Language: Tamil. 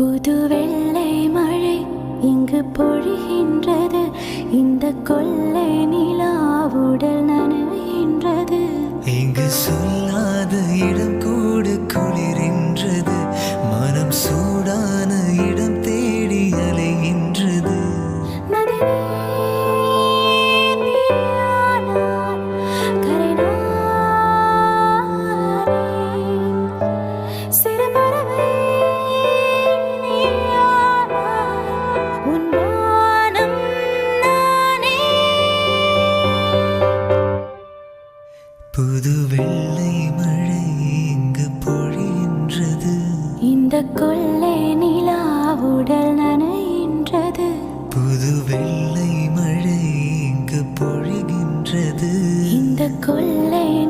புது வெள்ளை மழை இங்கு பொழிகின்றது. இந்த கொள்ளை நிலா உடல் நனைகின்றது. இங்கு சொல்லாத இடம் கூட குளிரின்றது. மனம் சூடான இடம் தேடி அலைகின்றது. புது வெள்ளை மழை இங்கு பொழிகின்றது. இந்த கொள்ளை நிலா உடல் நனைகின்றது. புது வெள்ளை மழை இங்கு பொழிகின்றது. இந்த கொள்ளை